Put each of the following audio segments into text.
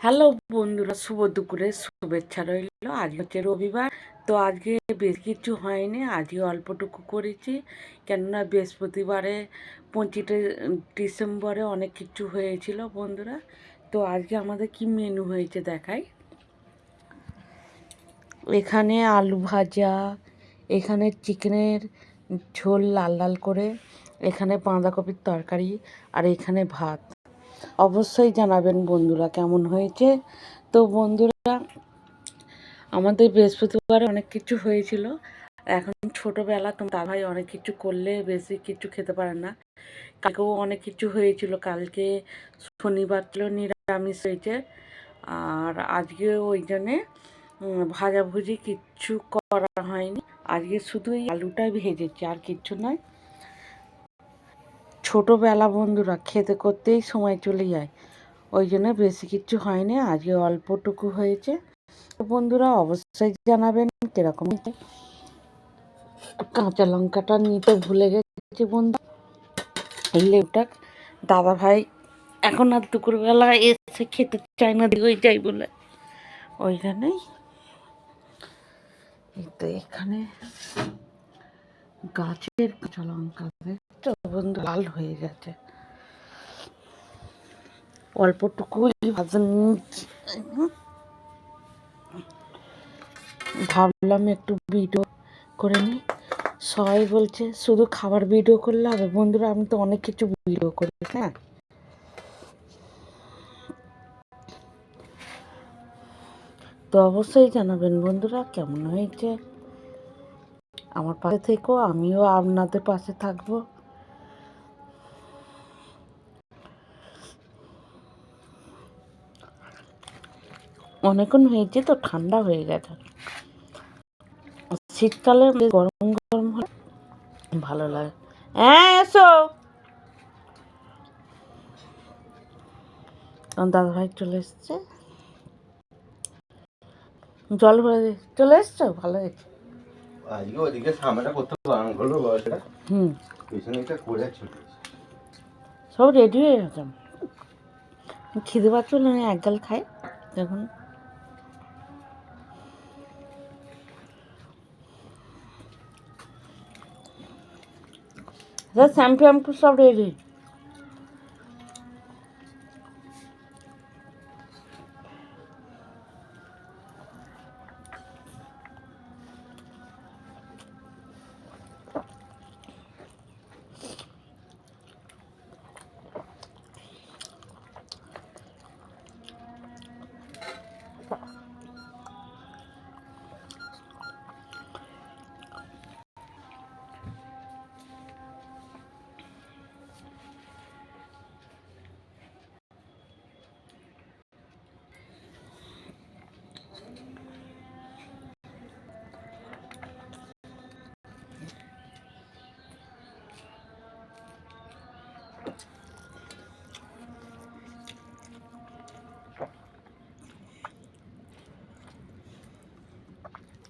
Hello বন্ধুরা, শুভ দুপুরের শুভেচ্ছা রইল। আজ হচ্ছে রবিবার, তো আজকে বেশি কিছু হয়নি, আজকে অল্পটুকু করেছি। কেননা বৃহস্পতিবারে 25 ডিসেম্বরে অনেক কিছু হয়েছিল বন্ধুরা। তো আজকে আমাদের কি মেনু হয়েছে দেখাই। এখানে আলু ভাজা, এখানে চিকেনের ঝোল লাল লাল করে, এখানে বাঁধাকপির তরকারি, আর এখানে ভাত। অবশ্যই জানাবেন বন্ধুরা কেমন হয়েছে। তো বন্ধুরা, আমাদের বৃহস্পতিবারে অনেক কিছু হয়েছিল। এখন ছোটোবেলা তো দাদাভাই অনেক কিছু করলে বেশি কিছু খেতে পারে না। কালকেও অনেক কিছু হয়েছিল, কালকে শনিবার ছিল, নিরামিষ হয়েছে। আর আজকে ওই জন্যে ভাজাভুজি কিচ্ছু করা হয়নি। আজকে শুধু এই আলুটাই ভেজেছি, আর কিচ্ছু নয়। ছোটোবেলা বন্ধুরা খেতে করতেই সময় চলে যায়, ওই জন্য বেশি কিছু হয়নি, আজকে অল্পটুকু হয়েছে। তো বন্ধুরা অবশ্যই জানাবেন কীরকম হয়েছে। কাঁচা লঙ্কাটা নিতে ভুলে গেছি বন্ধু, এই লেবুটা দাদা ভাই এখন আর দুপুরবেলা এসে খেতে চায় না, দিয়ে যাই বলে ওইখানেই। তো এখানে গাছের কাঁচা লঙ্কা দেখছো বন্ধু, লাল হয়ে গেছে। অল্পটুকুই ভাজা নিচ্ছি, ভাবলাম একটু ভিডিও করে নিই। সবাই বলছে শুধু খাবার ভিডিও করলে হবে। বন্ধুরা আমি তো অনেক কিছু ভিডিও করি, হ্যাঁ। তো অবশ্যই জানাবেন বন্ধুরা কেমন হয়েছে। আমার পাশে থেকো, আমিও আপনাদের পাশে থাকবো। অনেকক্ষণ হয়েছে তো, ঠান্ডা হয়ে গেছে। শীতকালে গরম গরম হলে ভালো লাগে। হ্যাঁ এসো, দাদা ভাই চলে এসছে, জল ভরে চলে এসছো, ভালো হয়েছে। আজকে ওদিকে সামনেটা করতে বারণ করলো বয়সটা, পিছনে এটা করে চলে সব রেডি হয়ে গেছে। খিদে পাচ্ছিল না, এক গাল খাই দেখুন। শ্যাম্পু শ্যাম্পু সব রেডি।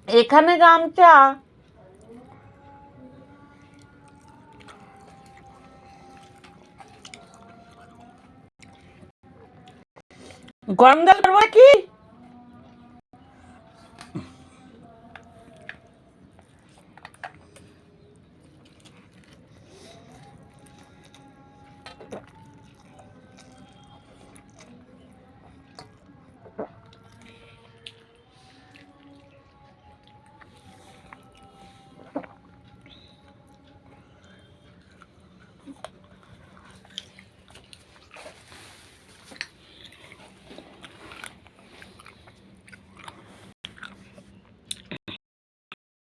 এখানে গামছা, গরম জল করবো কি?